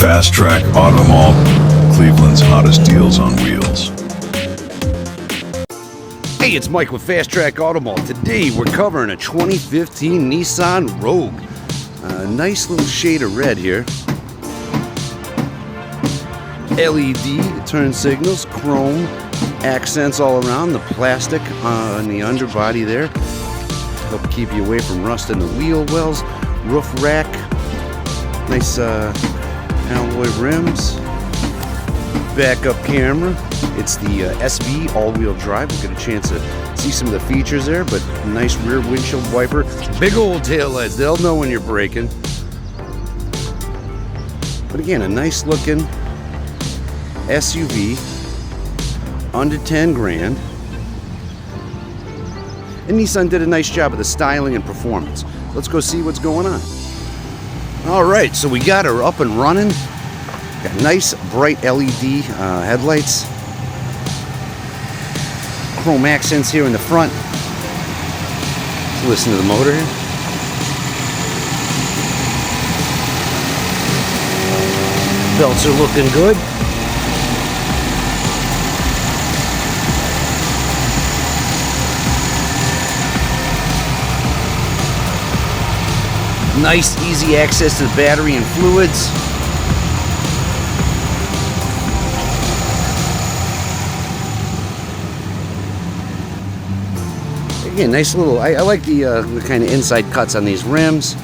Fast Track Auto Mall, Cleveland's hottest deals on wheels. Hey, it's Mike with Fast Track Auto Mall. Today we're covering a 2015 Nissan Rogue. A nice little shade of red here. LED turn signals, chrome accents all around, the plastic on the underbody there to help keep you away from rust in the wheel wells, roof rack, nice alloy rims, backup camera. It's the SV all-wheel drive. We'll get a chance to see some of the features there, but nice rear windshield wiper, big old tail lights. They'll know when you're braking. But again, a nice looking SUV, under 10 grand. And Nissan did a nice job of the styling and performance. Let's go see what's going on. All right, so we got her up and running. Got nice bright LED headlights. Chrome accents here in the front. Let's listen to the motor here. Belts are looking good. Nice, easy access to the battery and fluids. Again, nice little, I like the kind of inside cuts on these rims.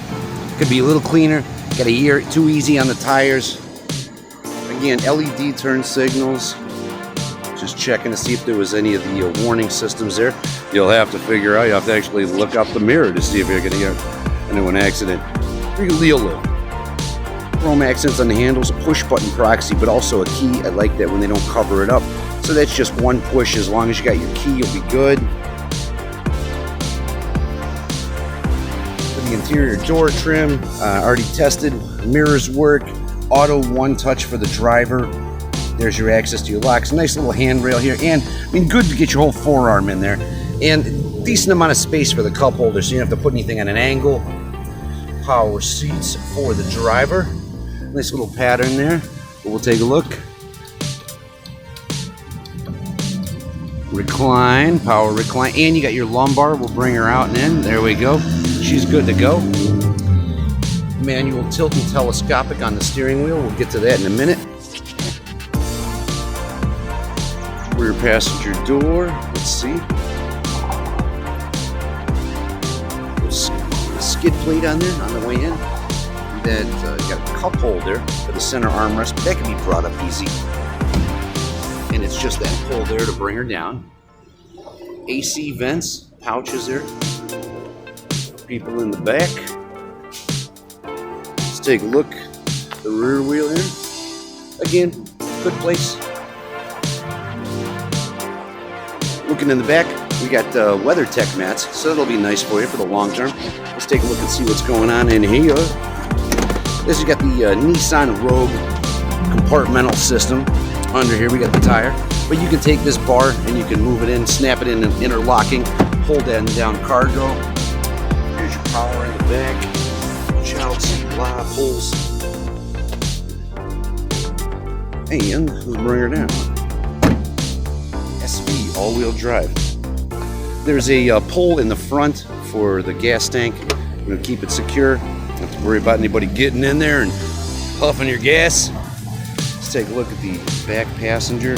Could be a little cleaner. Got a year too easy on the tires. Again, LED turn signals. Just checking to see if there was any of the warning systems there. You'll have to figure out, you have to actually look out the mirror to see if you're going to get into an accident. Real lift. Chrome accents on the handles, push button proxy, but also a key. I like that when they don't cover it up. So that's just one push. As long as you got your key, you'll be good. The interior door trim, already tested. Mirrors work. Auto one touch for the driver. There's your access to your locks. Nice little handrail here, and I mean, good to get your whole forearm in there. And decent amount of space for the cup holder, so you don't have to put anything at an angle. Power seats for the driver. Nice little pattern there. But we'll take a look. Recline, power recline, and you got your lumbar. We'll bring her out and in. There we go. She's good to go. Manual tilt and telescopic on the steering wheel. We'll get to that in a minute. Rear passenger door. Let's see. Skid plate on there on the way in. Then you got a cup holder for the center armrest, but that can be brought up easy. And it's just that pull there to bring her down. AC vents, pouches there. People in the back. Let's take a look. The rear wheel here. Again, good place. Looking in the back, we got WeatherTech mats, so that'll be nice for you for the long term. Let's take a look and see what's going on in here. This has got the Nissan Rogue compartmental system. Under here we got the tire, but you can take this bar and you can move it in, snap it in and interlocking, hold that down cargo. Here's your power in the back. Child seat, blah, pulls. And let's bring her down. SV all-wheel drive. There's a pole in the front for the gas tank. You're going to keep it secure. Don't have to worry about anybody getting in there and puffing your gas. Let's take a look at the back passenger.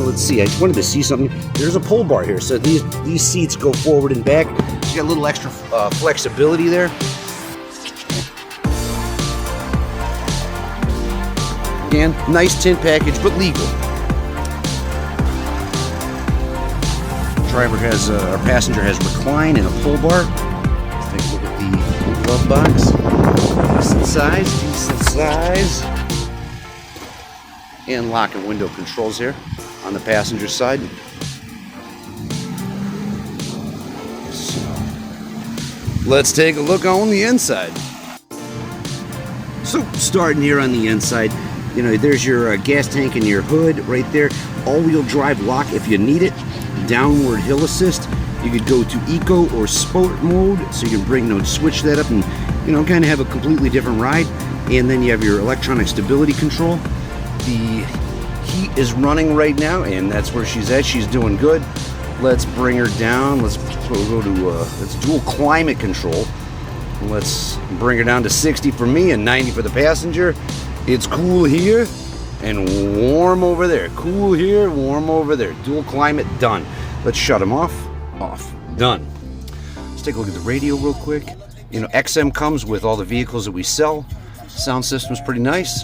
Let's see. I just wanted to see something. There's a pull bar here, so these seats go forward and back. So you got a little extra flexibility there. Again, nice tint package, but legal. Driver has, our passenger has recline and a pull bar. Let's take a look at the glove box. Decent size. And lock and window controls here on the passenger side. So, let's take a look on the inside. So, starting here on the inside, you know, there's your gas tank and your hood right there. All-wheel drive lock if you need it. Downward hill assist. You could go to eco or sport mode, so you can switch that up and kind of have a completely different ride. And then you have your electronic stability control. The heat is running right now, and that's where she's at. She's doing good. Let's bring her down. Let's go to it's dual climate control. Let's bring her down to 60 for me and 90 for the passenger. It's cool here and warm over there. Cool here, warm over there. Dual climate, done. Let's shut them off, done. Let's take a look at the radio real quick. XM comes with all the vehicles that we sell. Sound system's pretty nice.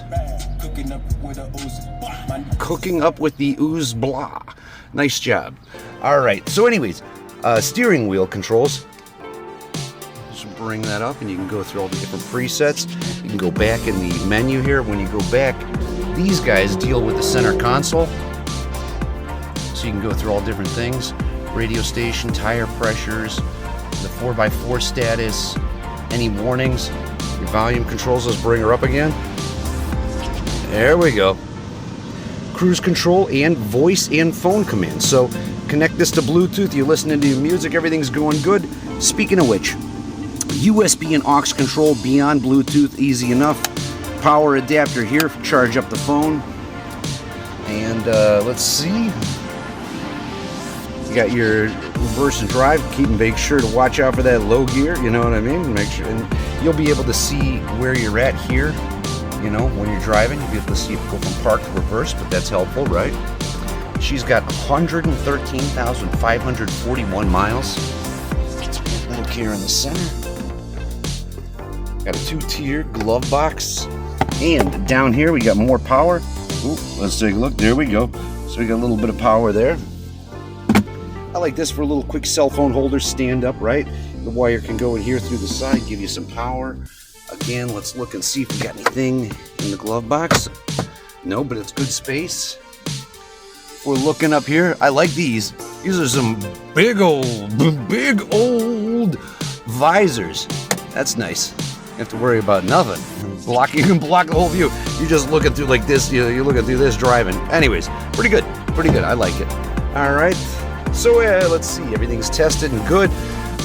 Cooking up with the ooze blah. Nice job. All right, so anyways, steering wheel controls. Just bring that up and you can go through all the different presets. You can go back in the menu here. When you go back, these guys deal with the center console. So you can go through all different things. Radio station, tire pressures, the 4x4 status, any warnings, your volume controls. Let's bring her up again. There we go. Cruise control and voice and phone commands. So connect this to Bluetooth, you're listening to your music, everything's going good. Speaking of which, USB and aux control beyond Bluetooth, easy enough. Power adapter here, charge up the phone. And let's see. You got your reverse and drive. Make sure to watch out for that low gear, you know what I mean? Make sure, and you'll be able to see where you're at here. When you're driving, you'll be able to see it go from park to reverse, but that's helpful, right? She's got 113,541 miles. Look here in the center. Got a 2-tier glove box. And down here, we got more power. Ooh, let's take a look. There we go. So we got a little bit of power there. I like this for a little quick cell phone holder, stand up, right? The wire can go in here through the side, give you some power. Again, let's look and see if we got anything in the glove box. No, but it's good space. We're looking up here. I like these. These are some big old visors. That's nice. You have to worry about nothing. You can block the whole view. You're just looking through like this. You're looking through this driving. Anyways, pretty good. Pretty good. I like it. All right. So let's see. Everything's tested and good.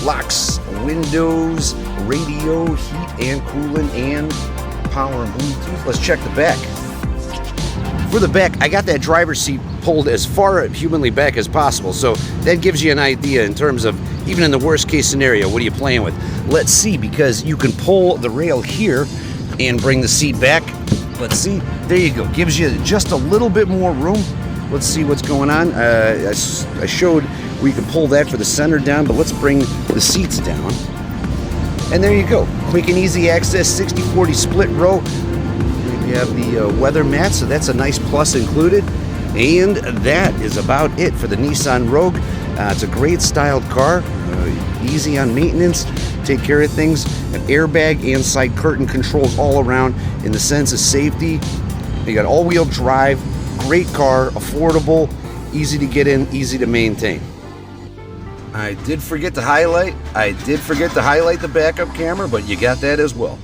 Locks, windows, radio, heat and coolant, and power and Bluetooth. Let's check the back. For the back, I got that driver's seat pulled as far humanly back as possible, so that gives you an idea in terms of, even in the worst case scenario, what are you playing with? Let's see, because you can pull the rail here and bring the seat back. Let's see. There you go. Gives you just a little bit more room. Let's see what's going on. I showed where you can pull that for the center down, but let's bring the seats down. And there you go. Quick and easy access, 60/40 split row. You have the weather mat, so that's a nice plus included. And that is about it for the Nissan Rogue. It's a great styled car, easy on maintenance, take care of things. An airbag and side curtain controls all around in the sense of safety. You got all-wheel drive, great car, affordable, easy to get in, easy to maintain. I did forget to highlight the backup camera, but you got that as well.